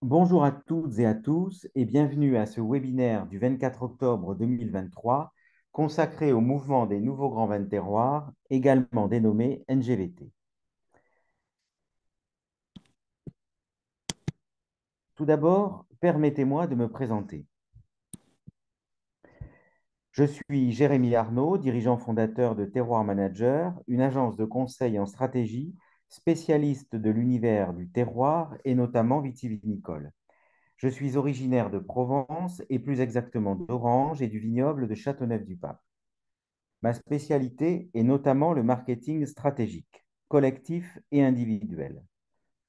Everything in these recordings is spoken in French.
Bonjour à toutes et à tous et bienvenue à ce webinaire du 24 octobre 2023 consacré au mouvement des nouveaux grands vins de terroir, également dénommé NGVT. Tout d'abord, permettez-moi de me présenter. Je suis Jérémy Arnaud, dirigeant fondateur de Terroir Manager, une agence de conseil en stratégie spécialiste de l'univers du terroir et notamment vitivinicole. Je suis originaire de Provence et plus exactement d'Orange et du vignoble de Châteauneuf-du-Pape. Ma spécialité est notamment le marketing stratégique, collectif et individuel.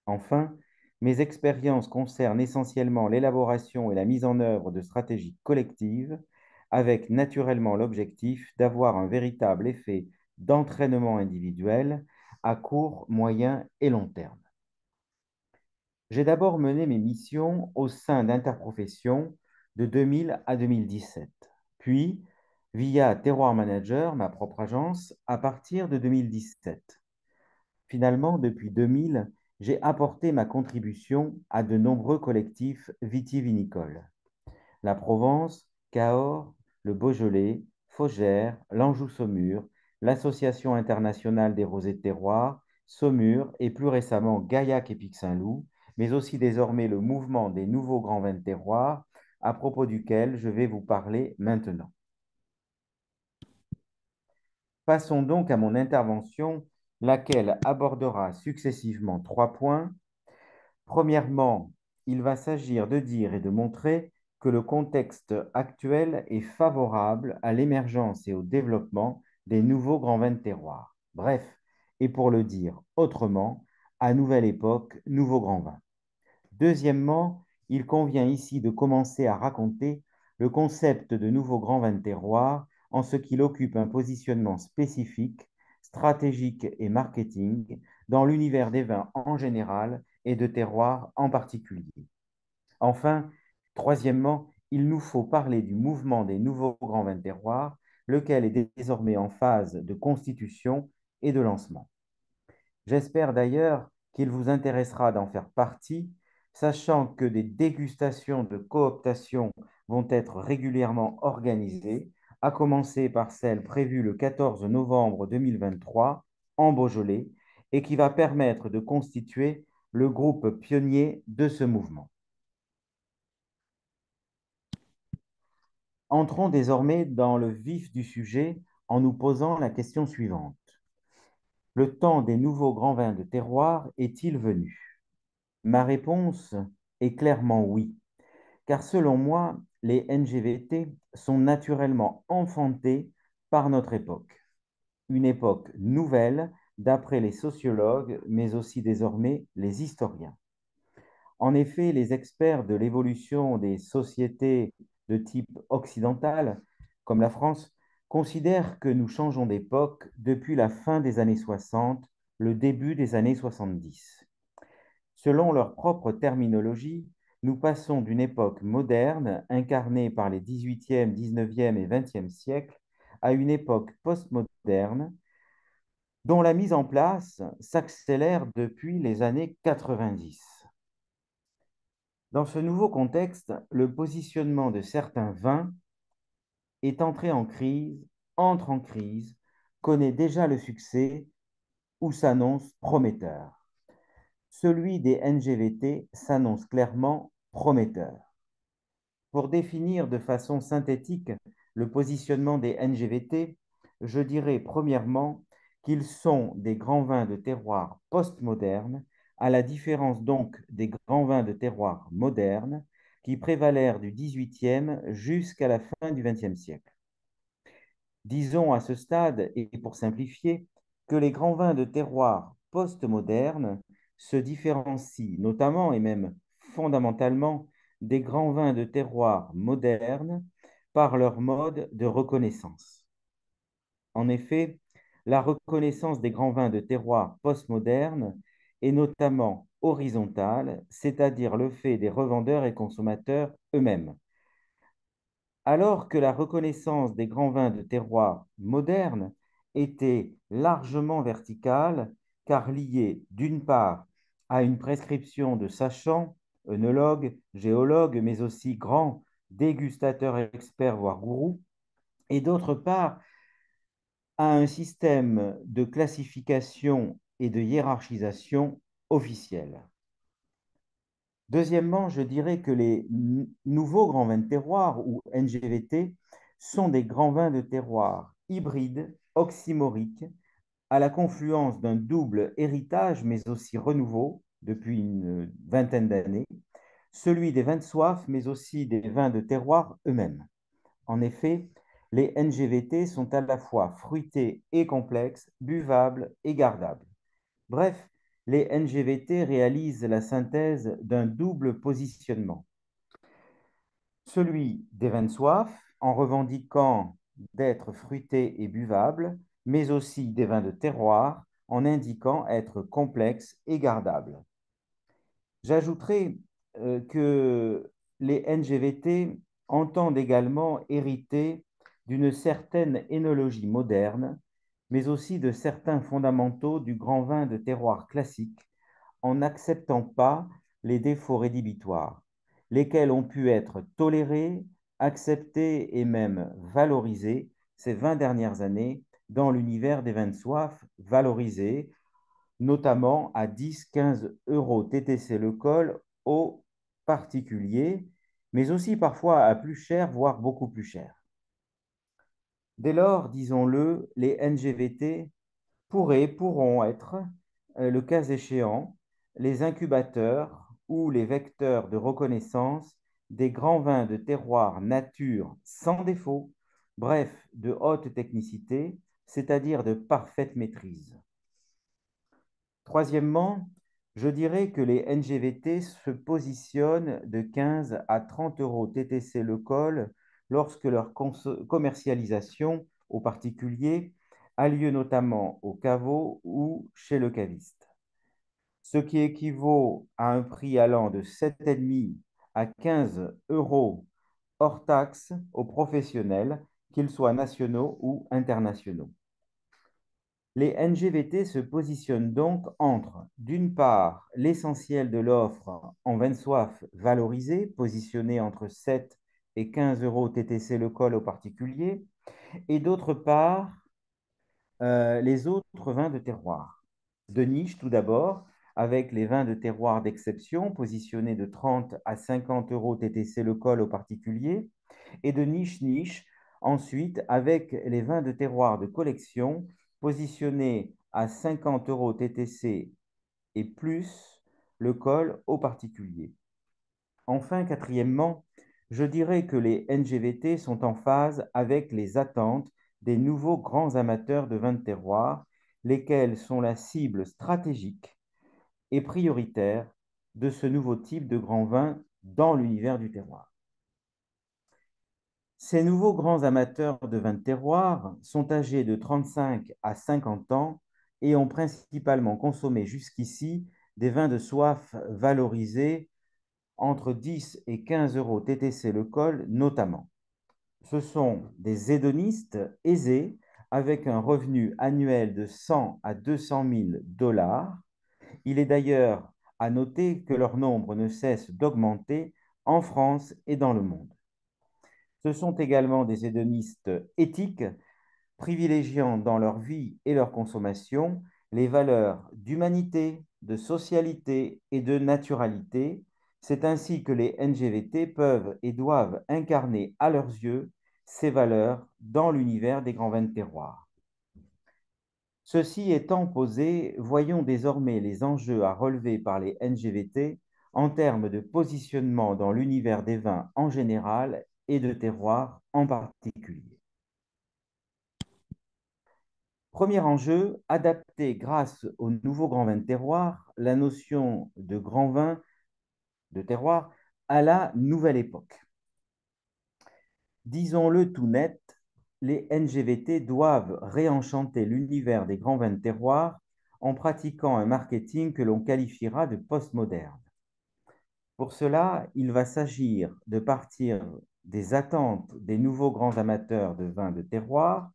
Enfin, mes expériences concernent essentiellement l'élaboration et la mise en œuvre de stratégies collectives, avec naturellement l'objectif d'avoir un véritable effet d'entraînement individuel à court, moyen et long terme. J'ai d'abord mené mes missions au sein d'Interprofession de 2000 à 2017, puis via Terroir Manager, ma propre agence, à partir de 2017. Finalement, depuis 2000, j'ai apporté ma contribution à de nombreux collectifs vitivinicoles. La Provence, Cahors, le Beaujolais, Faugères, l'Anjou-Saumur, l'Association internationale des rosés de terroir, Saumur et plus récemment Gaillac et Pic-Saint-Loup, mais aussi désormais le mouvement des nouveaux grands vins de terroir, à propos duquel je vais vous parler maintenant. Passons donc à mon intervention, laquelle abordera successivement trois points. Premièrement, il va s'agir de dire et de montrer que le contexte actuel est favorable à l'émergence et au développement des nouveaux grands vins de terroir. Bref, et pour le dire autrement, à nouvelle époque, nouveaux grands vins. Deuxièmement, il convient ici de commencer à raconter le concept de nouveau grand vin de terroir en ce qu'il occupe un positionnement spécifique, stratégique et marketing dans l'univers des vins en général et de terroir en particulier. Enfin, troisièmement, il nous faut parler du mouvement des nouveaux grands vins de terroir, lequel est désormais en phase de constitution et de lancement. J'espère d'ailleurs qu'il vous intéressera d'en faire partie, sachant que des dégustations de cooptation vont être régulièrement organisées, à commencer par celle prévue le 14 novembre 2023 en Beaujolais et qui va permettre de constituer le groupe pionnier de ce mouvement. Entrons désormais dans le vif du sujet en nous posant la question suivante. Le temps des nouveaux grands vins de terroir est-il venu? Ma réponse est clairement oui, car selon moi, les NGVT sont naturellement enfantés par notre époque. Une époque nouvelle d'après les sociologues, mais aussi désormais les historiens. En effet, les experts de l'évolution des sociétés de type occidental, comme la France, considèrent que nous changeons d'époque depuis la fin des années 60, le début des années 70. Selon leur propre terminologie, nous passons d'une époque moderne, incarnée par les 18e, 19e et 20e siècles, à une époque postmoderne, dont la mise en place s'accélère depuis les années 90. Dans ce nouveau contexte, le positionnement de certains vins est entré en crise, entre en crise, connaît déjà le succès ou s'annonce prometteur. Celui des NGVT s'annonce clairement prometteur. Pour définir de façon synthétique le positionnement des NGVT, je dirais premièrement qu'ils sont des grands vins de terroir postmodernes, à la différence donc des grands vins de terroir modernes qui prévalèrent du XVIIIe jusqu'à la fin du XXe siècle. Disons à ce stade, et pour simplifier, que les grands vins de terroir postmodernes se différencient notamment et même fondamentalement des grands vins de terroir modernes par leur mode de reconnaissance. En effet, la reconnaissance des grands vins de terroir postmodernes est notamment horizontale, c'est-à-dire le fait des revendeurs et consommateurs eux-mêmes. Alors que la reconnaissance des grands vins de terroir modernes était largement verticale, car liée d'une part à une prescription de sachants œnologue, géologue, mais aussi grand dégustateur expert, voire gourou, et d'autre part, à un système de classification et de hiérarchisation officielle. Deuxièmement, je dirais que les nouveaux grands vins de terroir, ou NGVT, sont des grands vins de terroir hybrides, oxymoriques, à la confluence d'un double héritage, mais aussi renouveau depuis une vingtaine d'années, celui des vins de soif, mais aussi des vins de terroir eux-mêmes. En effet, les NGVT sont à la fois fruités et complexes, buvables et gardables. Bref, les NGVT réalisent la synthèse d'un double positionnement. Celui des vins de soif, en revendiquant d'être fruités et buvables, mais aussi des vins de terroir, en indiquant être complexes et gardables. J'ajouterai que les NGVT entendent également hériter d'une certaine énologie moderne, mais aussi de certains fondamentaux du grand vin de terroir classique, en n'acceptant pas les défauts rédhibitoires, lesquels ont pu être tolérés, acceptés et même valorisés ces 20 dernières années dans l'univers des vins de soif, valorisés notamment à 10-15 euros TTC le col aux particuliers, mais aussi parfois à plus cher, voire beaucoup plus cher. Dès lors, disons-le, les NGVT pourront être, le cas échéant, les incubateurs ou les vecteurs de reconnaissance des grands vins de terroir nature sans défaut, bref, de haute technicité, c'est-à-dire de parfaite maîtrise. Troisièmement, je dirais que les NGVT se positionnent de 15 à 30 euros TTC le col lorsque leur commercialisation aux particuliers a lieu notamment au caveau ou chez le caviste, ce qui équivaut à un prix allant de 7,5 à 15 euros hors taxe aux professionnels, qu'ils soient nationaux ou internationaux. Les NGVT se positionnent donc entre, d'une part, l'essentiel de l'offre en vin de soif valorisé, positionné entre 7 et 15 euros TTC le col aux particuliers, et d'autre part, les autres vins de terroir. De niche tout d'abord, avec les vins de terroir d'exception, positionnés de 30 à 50 euros TTC le col aux particuliers, et de niche ensuite avec les vins de terroir de collection, positionnés à 50 euros TTC et plus le col aux particuliers. Enfin, quatrièmement, je dirais que les NGVT sont en phase avec les attentes des nouveaux grands amateurs de vins de terroir, lesquels sont la cible stratégique et prioritaire de ce nouveau type de grand vin dans l'univers du terroir. Ces nouveaux grands amateurs de vins de terroir sont âgés de 35 à 50 ans et ont principalement consommé jusqu'ici des vins de soif valorisés entre 10 et 15 euros TTC le col notamment. Ce sont des hédonistes aisés avec un revenu annuel de 100 à 200 000 dollars. Il est d'ailleurs à noter que leur nombre ne cesse d'augmenter en France et dans le monde. Ce sont également des hédonistes éthiques, privilégiant dans leur vie et leur consommation les valeurs d'humanité, de socialité et de naturalité. C'est ainsi que les NGVT peuvent et doivent incarner à leurs yeux ces valeurs dans l'univers des grands vins de terroir. Ceci étant posé, voyons désormais les enjeux à relever par les NGVT en termes de positionnement dans l'univers des vins en général et de terroir en particulier. Premier enjeu, adapter grâce au nouveau grand vin de terroir la notion de grand vin de terroir à la nouvelle époque. Disons-le tout net, les NGVT doivent réenchanter l'univers des grands vins de terroir en pratiquant un marketing que l'on qualifiera de postmoderne. Pour cela, il va s'agir de partir des attentes des nouveaux grands amateurs de vins de terroir.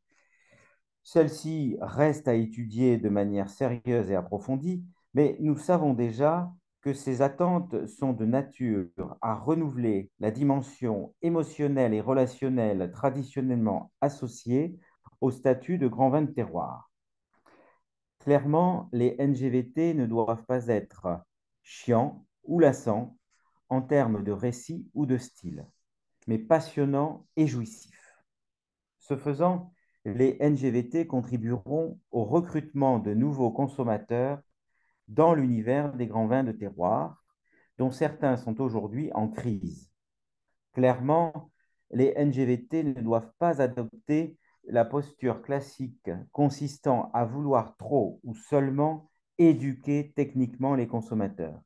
Celle-ci reste à étudier de manière sérieuse et approfondie, mais nous savons déjà que ces attentes sont de nature à renouveler la dimension émotionnelle et relationnelle traditionnellement associée au statut de grand vin de terroir. Clairement, les NGVT ne doivent pas être chiants ou lassants en termes de récit ou de style, mais passionnants et jouissifs. Ce faisant, les NGVT contribueront au recrutement de nouveaux consommateurs dans l'univers des grands vins de terroir, dont certains sont aujourd'hui en crise. Clairement, les NGVT ne doivent pas adopter la posture classique consistant à vouloir trop ou seulement éduquer techniquement les consommateurs.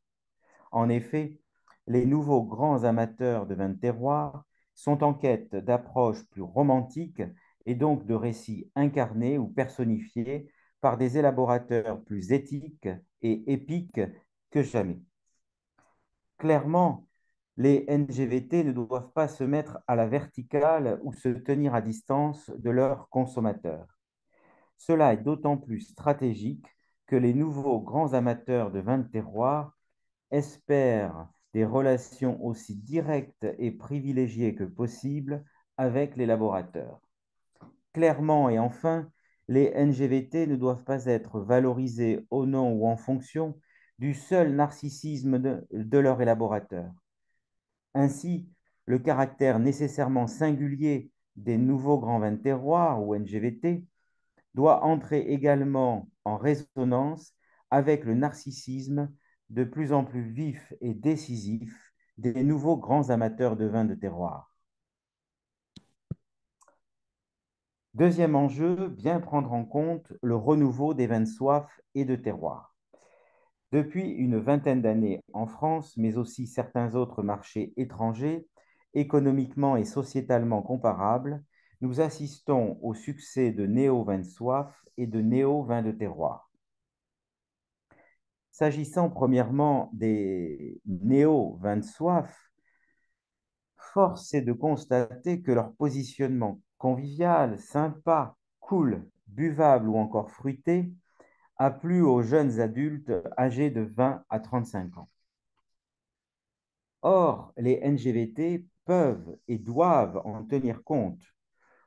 En effet, les nouveaux grands amateurs de vins de terroir sont en quête d'approches plus romantiques et donc de récits incarnés ou personnifiés par des élaborateurs plus éthiques et épiques que jamais. Clairement, les NGVT ne doivent pas se mettre à la verticale ou se tenir à distance de leurs consommateurs. Cela est d'autant plus stratégique que les nouveaux grands amateurs de vins de terroir espèrent des relations aussi directes et privilégiées que possible avec les laborateurs. Clairement et enfin, les NGVT ne doivent pas être valorisés au nom ou en fonction du seul narcissisme de leur élaborateur. Ainsi, le caractère nécessairement singulier des nouveaux grands vins de terroir ou NGVT doit entrer également en résonance avec le narcissisme de plus en plus vif et décisif des nouveaux grands amateurs de vins de terroir. Deuxième enjeu, bien prendre en compte le renouveau des vins de soif et de terroir. Depuis une vingtaine d'années en France, mais aussi certains autres marchés étrangers, économiquement et sociétalement comparables, nous assistons au succès de néo-vins de soif et de néo-vins de terroir. S'agissant premièrement des néo-vins de soif, force est de constater que leur positionnement convivial, sympa, cool, buvable ou encore fruité a plu aux jeunes adultes âgés de 20 à 35 ans. Or, les NGVT peuvent et doivent en tenir compte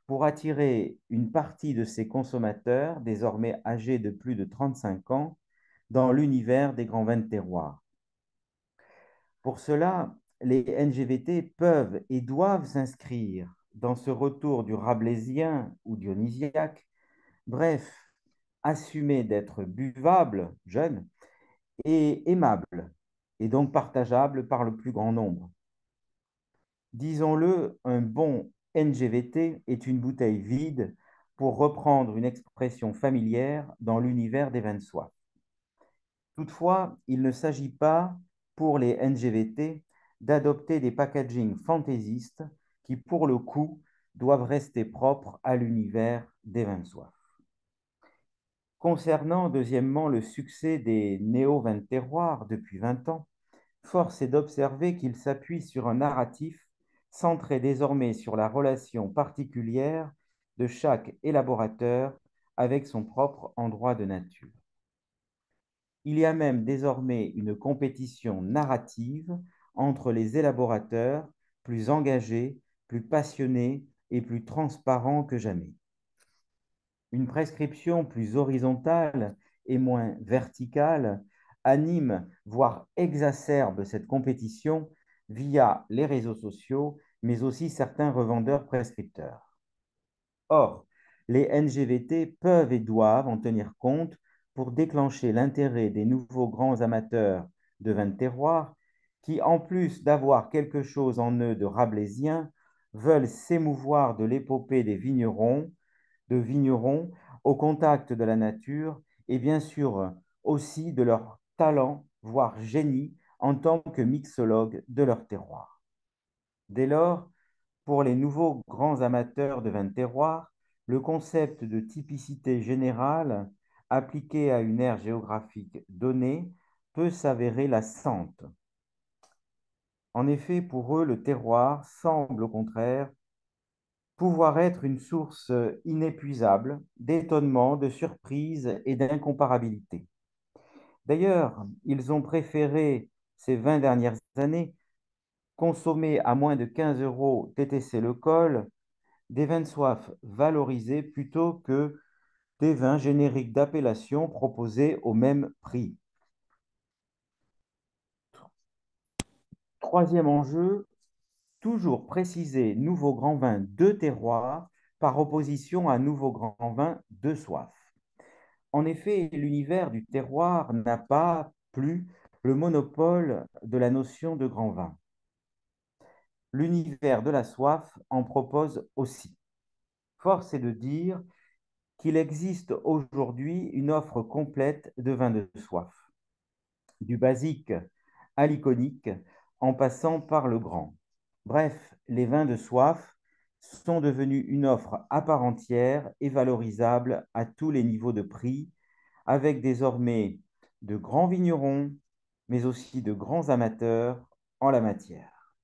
pour attirer une partie de ces consommateurs désormais âgés de plus de 35 ans dans l'univers des grands vins de terroir. Pour cela, les NGVT peuvent et doivent s'inscrire dans ce retour du rabelaisien ou dionysiaque, bref, assumer d'être buvable, jeune, et aimable, et donc partageable par le plus grand nombre. Disons-le, un bon NGVT est une bouteille vide, pour reprendre une expression familière dans l'univers des vins de soif. Toutefois, il ne s'agit pas, pour les NGVT, d'adopter des packagings fantaisistes qui, pour le coup, doivent rester propres à l'univers des vins de soif. Concernant, deuxièmement, le succès des néo-vins de terroir depuis 20 ans, force est d'observer qu'il s'appuie sur un narratif centré désormais sur la relation particulière de chaque élaborateur avec son propre endroit de nature. Il y a même désormais une compétition narrative entre les élaborateurs plus engagés, plus passionnés et plus transparents que jamais. Une prescription plus horizontale et moins verticale anime, voire exacerbe cette compétition via les réseaux sociaux, mais aussi certains revendeurs prescripteurs. Or, les NGVT peuvent et doivent en tenir compte pour déclencher l'intérêt des nouveaux grands amateurs de vins de terroir qui, en plus d'avoir quelque chose en eux de rabelaisien, veulent s'émouvoir de l'épopée des vignerons au contact de la nature et bien sûr aussi de leur talent, voire génie, en tant que mixologue de leur terroir. Dès lors, pour les nouveaux grands amateurs de vins de terroir, le concept de typicité générale appliqué à une aire géographique donnée peut s'avérer lassante. En effet, pour eux, le terroir semble au contraire pouvoir être une source inépuisable d'étonnement, de surprise et d'incomparabilité. D'ailleurs, ils ont préféré ces 20 dernières années, consommés à moins de 15 euros TTC le col, des vins de soif valorisés plutôt que des vins génériques d'appellation proposés au même prix. Troisième enjeu, toujours préciser nouveau grand vin de terroir par opposition à nouveau grand vin de soif. En effet, l'univers du terroir n'a pas plus le monopole de la notion de grand vin. L'univers de la soif en propose aussi. Force est de dire qu'il existe aujourd'hui une offre complète de vins de soif, du basique à l'iconique, en passant par le grand. Bref, les vins de soif sont devenus une offre à part entière et valorisable à tous les niveaux de prix, avec désormais de grands vignerons, mais aussi de grands amateurs en la matière.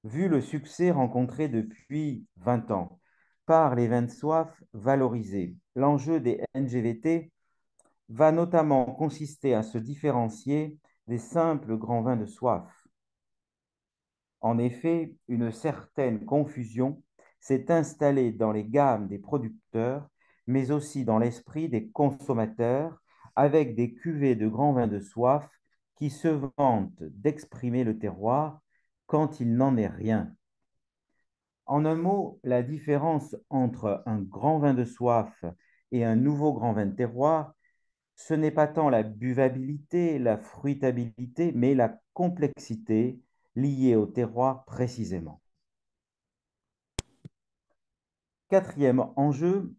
Vu le succès rencontré depuis 20 ans par les vins de soif valorisés, l'enjeu des NGVT va notamment consister à se différencier des simples grands vins de soif. En effet, une certaine confusion s'est installée dans les gammes des producteurs, mais aussi dans l'esprit des consommateurs, avec des cuvées de grands vins de soif qui se vantent d'exprimer le terroir quand il n'en est rien. En un mot, la différence entre un grand vin de soif et un nouveau grand vin de terroir, ce n'est pas tant la buvabilité, la fruitabilité, mais la complexité liée au terroir précisément. Quatrième enjeu,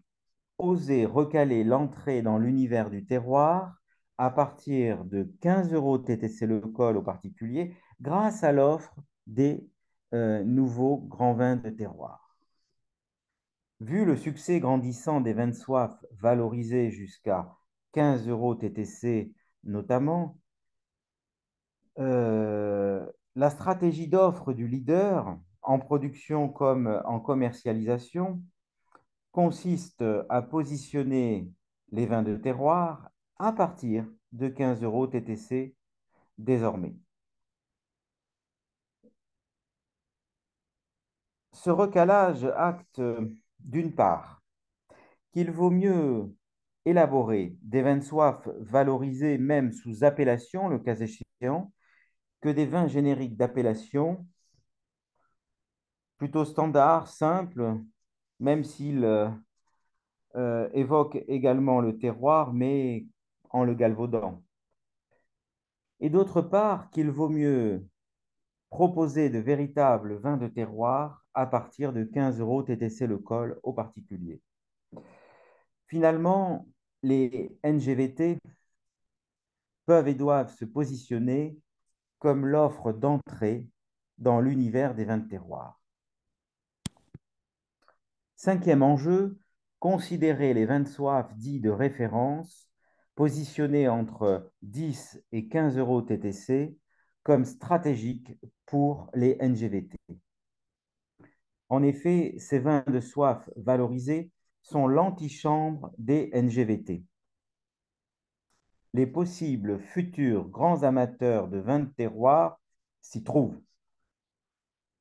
oser recaler l'entrée dans l'univers du terroir à partir de 15 euros TTC le col aux particuliers grâce à l'offre des nouveaux grands vins de terroir. Vu le succès grandissant des vins de soif valorisés jusqu'à 15 euros TTC notamment, la stratégie d'offre du leader en production comme en commercialisation consiste à positionner les vins de terroir à partir de 15 euros TTC désormais. Ce recalage acte d'une part qu'il vaut mieux élaborer des vins de soif valorisés même sous appellation, le cas échéant, que des vins génériques d'appellation plutôt standards, simples, même s'ils évoquent également le terroir, mais en le galvaudant. Et d'autre part, qu'il vaut mieux proposer de véritables vins de terroir à partir de 15 euros TTC le col aux particuliers. Finalement, les NGVT peuvent et doivent se positionner comme l'offre d'entrée dans l'univers des vins de terroir. Cinquième enjeu, considérer les vins de soif dits de référence, positionnés entre 10 et 15 euros TTC, comme stratégiques pour les NGVT. En effet, ces vins de soif valorisés sont l'antichambre des NGVT. Les possibles futurs grands amateurs de vins de terroir s'y trouvent.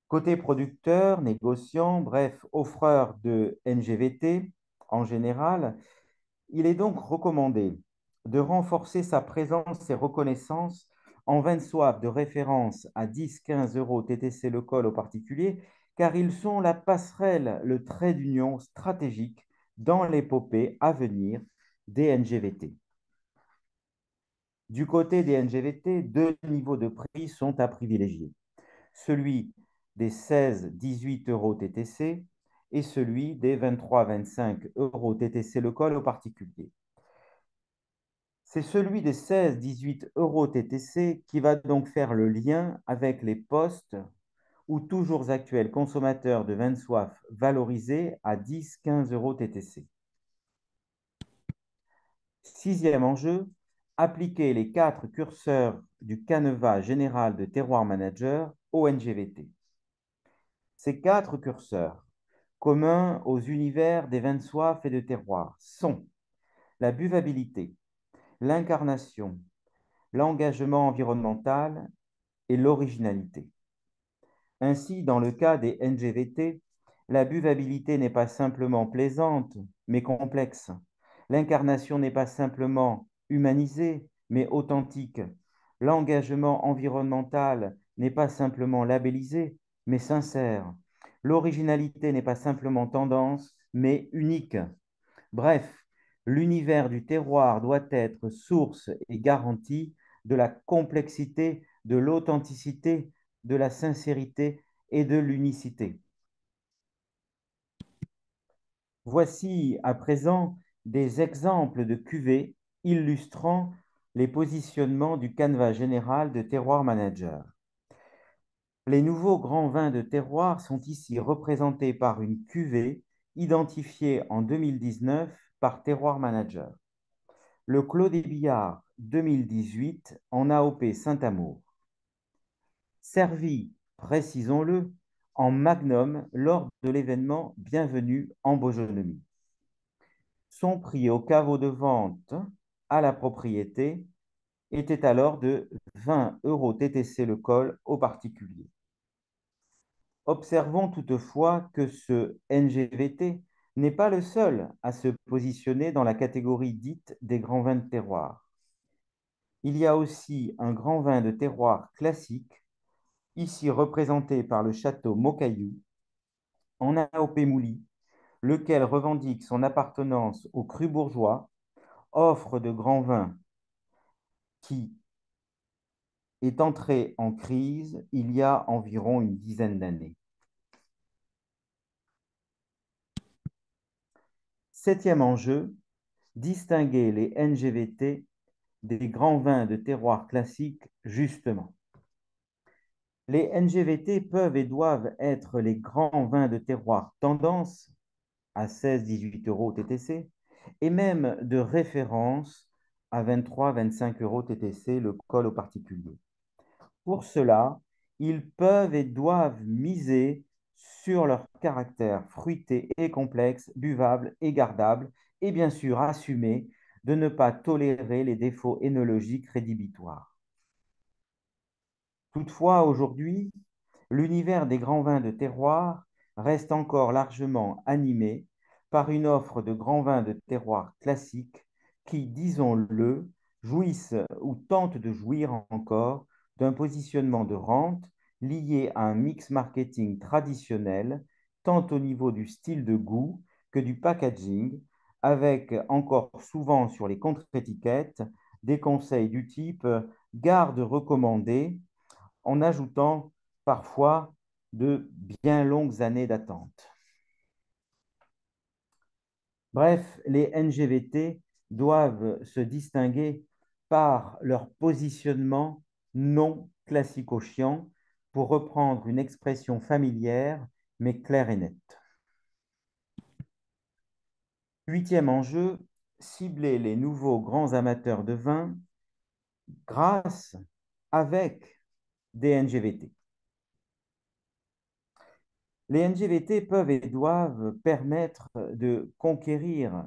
Côté producteur, négociant, bref, offreur de NGVT en général, il est donc recommandé de renforcer sa présence et reconnaissance en vins de soif de référence à 10-15 euros TTC le col aux particuliers, car ils sont la passerelle, le trait d'union stratégique dans l'épopée à venir des NGVT. Du côté des NGVT, deux niveaux de prix sont à privilégier. Celui des 16-18 euros TTC et celui des 23-25 euros TTC le col aux particuliers. C'est celui des 16-18 euros TTC qui va donc faire le lien avec les postes ou toujours actuels consommateurs de vin de soif valorisés à 10-15 euros TTC. Sixième enjeu, appliquer les 4 curseurs du canevas général de Terroir Manager au NGVT. Ces 4 curseurs, communs aux univers des vins de soif et de terroir, sont la buvabilité, l'incarnation, l'engagement environnemental et l'originalité. Ainsi, dans le cas des NGVT, la buvabilité n'est pas simplement plaisante, mais complexe. L'incarnation n'est pas simplement humanisée, mais authentique. L'engagement environnemental n'est pas simplement labellisé, mais sincère. L'originalité n'est pas simplement tendance, mais unique. Bref, l'univers du terroir doit être source et garantie de la complexité, de l'authenticité, de la sincérité et de l'unicité. Voici à présent des exemples de cuvées illustrant les positionnements du canevas général de Terroir Manager. Les nouveaux grands vins de terroir sont ici représentés par une cuvée identifiée en 2019 par Terroir Manager. Le Clos des Billards 2018 en AOP Saint-Amour. Servi, précisons-le, en magnum lors de l'événement Bienvenue en Bogeonomie. Son prix au caveau de vente à la propriété était alors de 20 euros TTC le col aux particuliers. Observons toutefois que ce NGVT n'est pas le seul à se positionner dans la catégorie dite des grands vins de terroir. Il y a aussi un grand vin de terroir classique, ici représenté par le château Mocaillou, en AOP Mouly, lequel revendique son appartenance au cru bourgeois, offre de grands vins qui est entré en crise il y a environ une dizaine d'années. Septième enjeu, distinguer les NGVT des grands vins de terroir classiques, justement. Les NGVT peuvent et doivent être les grands vins de terroir tendance à 16-18 euros TTC et même de référence à 23-25 euros TTC le col au particulier. Pour cela, ils peuvent et doivent miser sur leur caractère fruité et complexe, buvable et gardable, et bien sûr assumer de ne pas tolérer les défauts énologiques rédhibitoires. Toutefois, aujourd'hui, l'univers des grands vins de terroir reste encore largement animé par une offre de grands vins de terroir classiques qui, disons-le, jouissent ou tentent de jouir encore d'un positionnement de rente lié à un mix marketing traditionnel, tant au niveau du style de goût que du packaging, avec encore souvent sur les contre-étiquettes des conseils du type garde recommandée en ajoutant parfois de bien longues années d'attente. Bref, les NGVT doivent se distinguer par leur positionnement non classico-chiant, pour reprendre une expression familière mais claire et nette. Huitième enjeu, cibler les nouveaux grands amateurs de vin grâce avec des NGVT. Les NGVT peuvent et doivent permettre de conquérir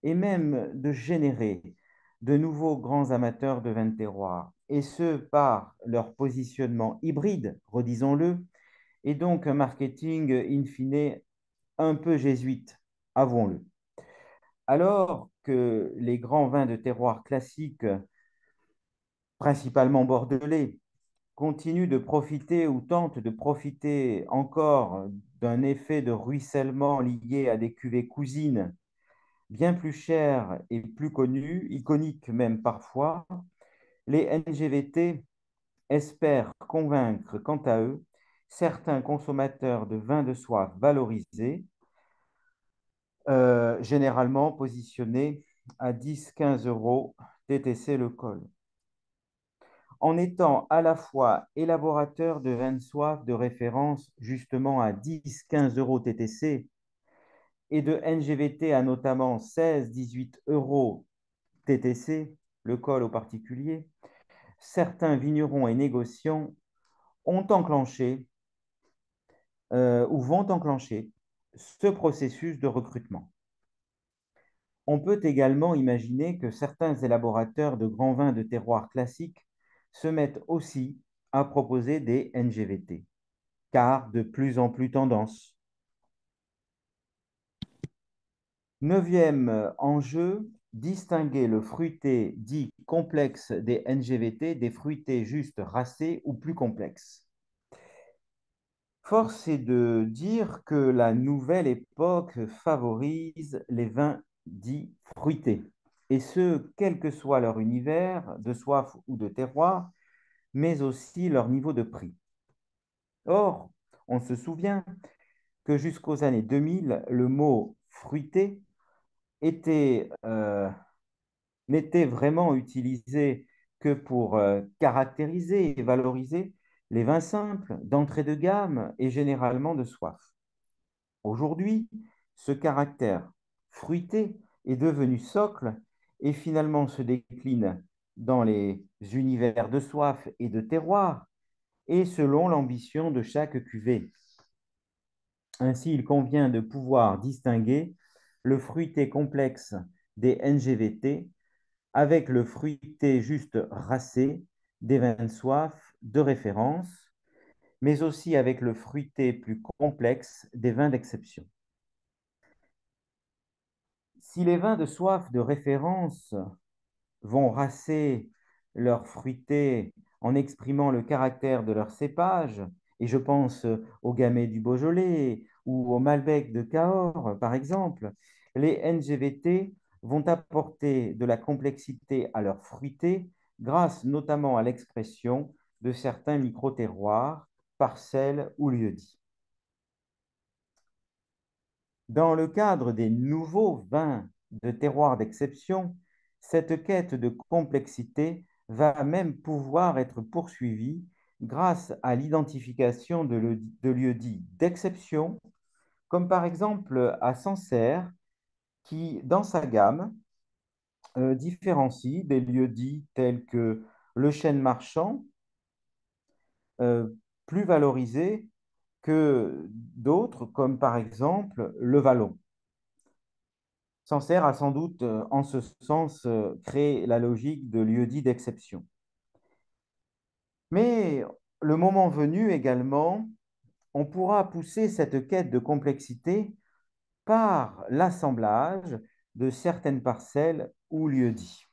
et même de générer de nouveaux grands amateurs de vin de terroir, et ce par leur positionnement hybride, redisons-le, et donc un marketing in fine un peu jésuite, avouons-le. Alors que les grands vins de terroir classiques, principalement bordelais, continue de profiter ou tente de profiter encore d'un effet de ruissellement lié à des cuvées cousines bien plus chères et plus connues, iconiques même parfois, les NGVT espèrent convaincre quant à eux certains consommateurs de vins de soif valorisés, généralement positionnés à 10-15 euros TTC le col. En étant à la fois élaborateur de vins de soif de référence justement à 10-15 euros TTC et de NGVT à notamment 16-18 euros TTC, le col au particulier, certains vignerons et négociants ont enclenché ou vont enclencher ce processus de recrutement. On peut également imaginer que certains élaborateurs de grands vins de terroir classiques se mettent aussi à proposer des NGVT, car de plus en plus tendance. Neuvième enjeu, distinguer le fruité dit complexe des NGVT des fruités juste racés ou plus complexes. Force est de dire que la nouvelle époque favorise les vins dits fruités, et ce, quel que soit leur univers de soif ou de terroir, mais aussi leur niveau de prix. Or, on se souvient que jusqu'aux années 2000, le mot fruité était, n'était vraiment utilisé que pour caractériser et valoriser les vins simples, d'entrée de gamme et généralement de soif. Aujourd'hui, ce caractère fruité est devenu socle et finalement se décline dans les univers de soif et de terroir et selon l'ambition de chaque cuvée. Ainsi, il convient de pouvoir distinguer le fruité complexe des NGVT avec le fruité juste racé des vins de soif de référence, mais aussi avec le fruité plus complexe des vins d'exception. Si les vins de soif de référence vont racer leur fruité en exprimant le caractère de leur cépage, et je pense au Gamay du Beaujolais ou au Malbec de Cahors, par exemple, les NGVT vont apporter de la complexité à leur fruité grâce notamment à l'expression de certains micro-terroirs, parcelles ou lieux-dits. Dans le cadre des nouveaux vins de terroir d'exception, cette quête de complexité va même pouvoir être poursuivie grâce à l'identification de lieux-dits d'exception, comme par exemple à Sancerre, qui, dans sa gamme, différencie des lieux-dits tels que le chêne marchand, euh, plus valorisé que d'autres, comme par exemple le vallon. Sancerre a sans doute, en ce sens, créé la logique de lieu-dit d'exception. Mais le moment venu également, on pourra pousser cette quête de complexité par l'assemblage de certaines parcelles ou lieux-dits.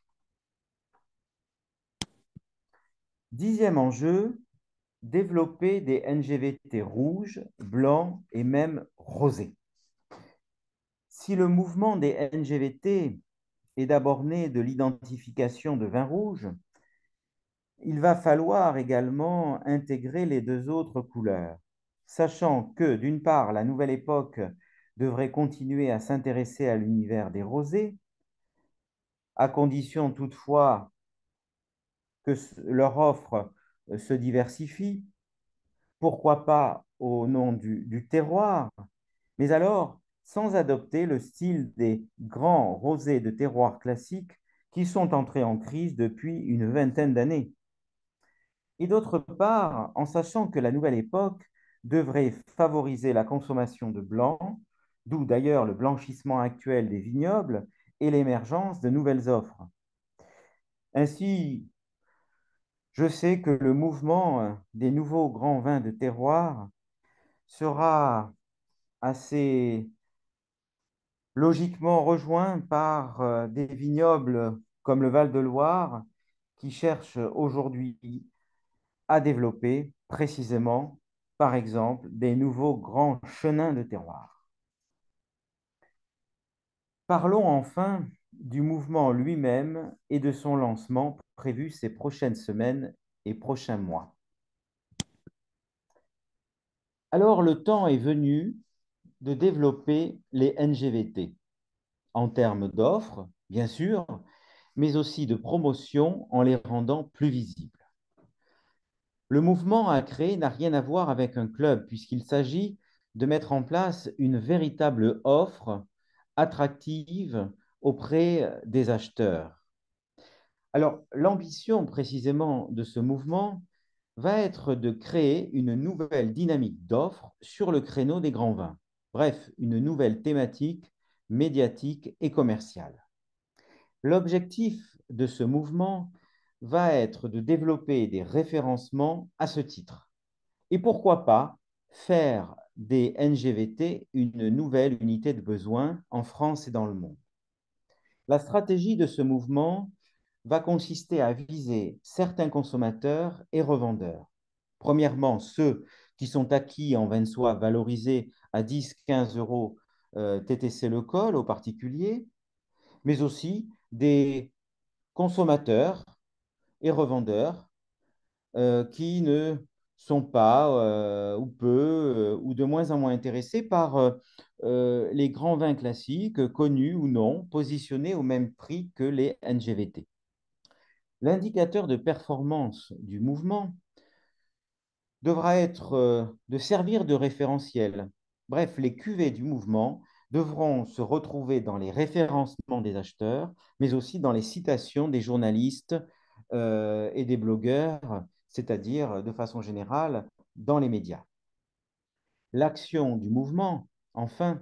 Dixième enjeu, développer des NGVT rouges, blancs et même rosés. Si le mouvement des NGVT est d'abord né de l'identification de vins rouges, il va falloir également intégrer les deux autres couleurs, sachant que, d'une part, la nouvelle époque devrait continuer à s'intéresser à l'univers des rosés, à condition toutefois que leur offre se diversifie, pourquoi pas au nom du terroir, mais alors sans adopter le style des grands rosés de terroir classiques qui sont entrés en crise depuis une vingtaine d'années. Et d'autre part, en sachant que la nouvelle époque devrait favoriser la consommation de blanc, d'où d'ailleurs le blanchissement actuel des vignobles et l'émergence de nouvelles offres. Ainsi, je sais que le mouvement des nouveaux grands vins de terroir sera assez logiquement rejoint par des vignobles comme le Val-de-Loire qui cherchent aujourd'hui à développer précisément, par exemple, des nouveaux grands chenins de terroir. Parlons enfin du mouvement lui-même et de son lancement prévu ces prochaines semaines et prochains mois. Alors le temps est venu de développer les NGVT en termes d'offres, bien sûr, mais aussi de promotion en les rendant plus visibles. Le mouvement à créer n'a rien à voir avec un club, puisqu'il s'agit de mettre en place une véritable offre attractive auprès des acheteurs. Alors, l'ambition précisément de ce mouvement va être de créer une nouvelle dynamique d'offre sur le créneau des grands vins. Bref, une nouvelle thématique médiatique et commercial. L'objectif de ce mouvement va être de développer des référencements à ce titre. Et pourquoi pas faire des NGVT une nouvelle unité de besoin en France et dans le monde. La stratégie de ce mouvement va consister à viser certains consommateurs et revendeurs. Premièrement, ceux qui sont acquis en vin de soie valorisés à 10-15 euros TTC le col aux particuliers, mais aussi des consommateurs et revendeurs qui ne sont pas ou peu ou de moins en moins intéressés par les grands vins classiques, connus ou non, positionnés au même prix que les NGVT. L'indicateur de performance du mouvement devra être de servir de référentiel. Bref, les cuvées du mouvement devront se retrouver dans les référencements des acheteurs, mais aussi dans les citations des journalistes et des blogueurs, c'est-à-dire de façon générale dans les médias. L'action du mouvement, enfin,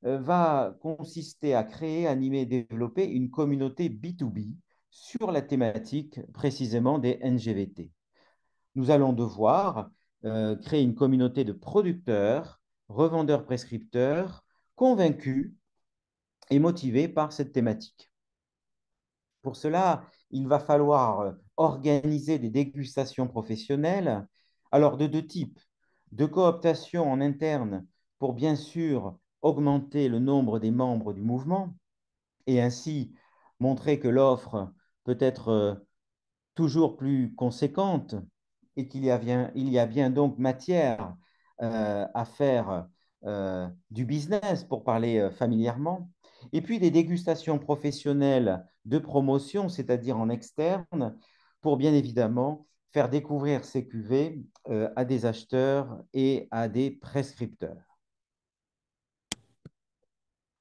va consister à créer, animer, développer une communauté B2B sur la thématique précisément des NGVT. Nous allons devoir créer une communauté de producteurs, revendeurs prescripteurs, convaincus et motivés par cette thématique. Pour cela, il va falloir organiser des dégustations professionnelles, alors de deux types, de cooptation en interne pour bien sûr augmenter le nombre des membres du mouvement et ainsi montrer que l'offre peut être toujours plus conséquente et il y a bien donc matière à faire du business, pour parler familièrement. Et puis des dégustations professionnelles de promotion, c'est-à-dire en externe, pour bien évidemment faire découvrir ces cuvées à des acheteurs et à des prescripteurs.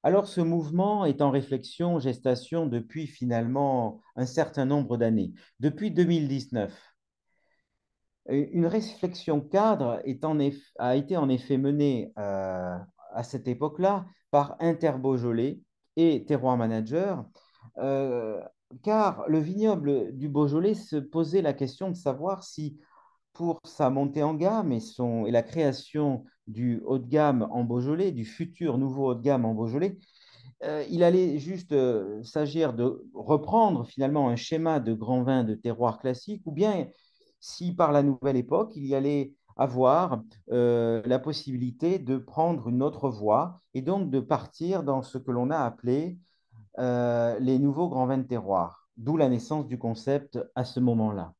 Alors, ce mouvement est en réflexion, gestation depuis finalement un certain nombre d'années, depuis 2019. Une réflexion cadre a été en effet menée à cette époque-là par Inter-Beaujolais et Terroir Manager, euh, car le vignoble du Beaujolais se posait la question de savoir si, pour sa montée en gamme et la création du haut de gamme en Beaujolais, du futur nouveau haut de gamme en Beaujolais, il allait juste s'agir de reprendre finalement un schéma de grand vin de terroir classique, ou bien si par la nouvelle époque, il y allait avoir la possibilité de prendre une autre voie et donc de partir dans ce que l'on a appelé les nouveaux grands vins de terroir, d'où la naissance du concept à ce moment-là.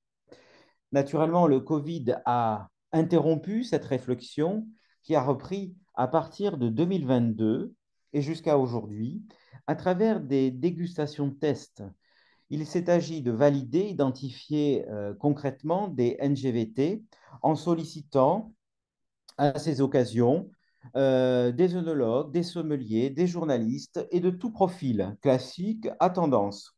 Naturellement, le Covid a interrompu cette réflexion qui a repris à partir de 2022 et jusqu'à aujourd'hui à travers des dégustations de tests. Il s'est agi de valider, identifier concrètement des NGVT en sollicitant à ces occasions des œnologues, des sommeliers, des journalistes et de tout profil, classique à tendance.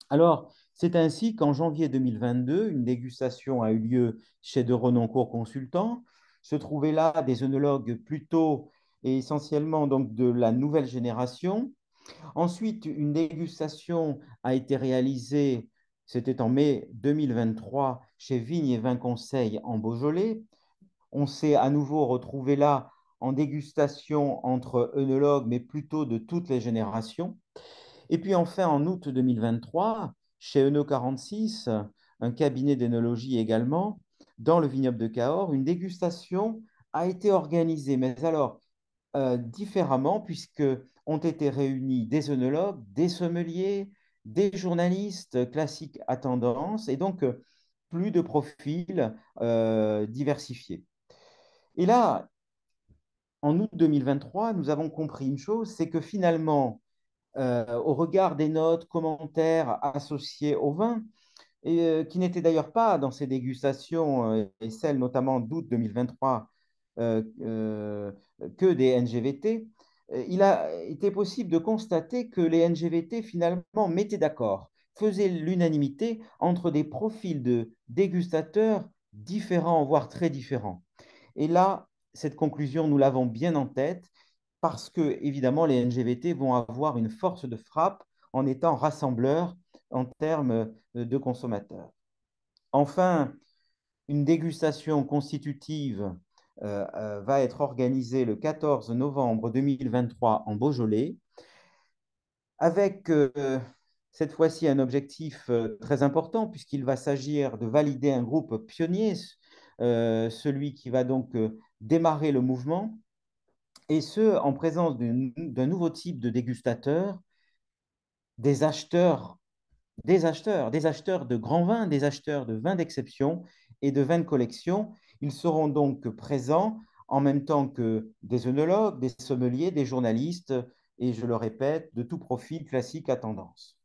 Alors, c'est ainsi qu'en janvier 2022, une dégustation a eu lieu chez De Renoncourt Consultants. Se trouvaient là des œnologues plutôt et essentiellement donc de la nouvelle génération. Ensuite, une dégustation a été réalisée, c'était en mai 2023, chez Vignes et Vins Conseil en Beaujolais. On s'est à nouveau retrouvé là en dégustation entre œnologues, mais plutôt de toutes les générations. Et puis enfin, en août 2023, chez Eno 46, un cabinet d'énologie également, dans le vignoble de Cahors, une dégustation a été organisée, mais alors différemment, puisque ont été réunis des œnologues, des sommeliers, des journalistes classiques à tendance, et donc plus de profils diversifiés. Et là, en août 2023, nous avons compris une chose, c'est que finalement, au regard des notes, commentaires associés au vin, et qui n'étaient d'ailleurs pas dans ces dégustations, et celles notamment d'août 2023, que des NGVT, il a été possible de constater que les NGVT finalement mettaient d'accord, faisaient l'unanimité entre des profils de dégustateurs différents, voire très différents. Et là, cette conclusion, nous l'avons bien en tête parce que, évidemment, les NGVT vont avoir une force de frappe en étant rassembleurs en termes de consommateurs. Enfin, une dégustation constitutive va être organisée le 14 novembre 2023 en Beaujolais, avec cette fois-ci un objectif très important, puisqu'il va s'agir de valider un groupe pionnier, celui qui va donc démarrer le mouvement, et ce, en présence d'un nouveau type de dégustateurs, des acheteurs, des acheteurs de grands vins, des acheteurs de vins d'exception et de vins de collection. Ils seront donc présents en même temps que des œnologues, des sommeliers, des journalistes, et je le répète, de tout profil classique à tendance.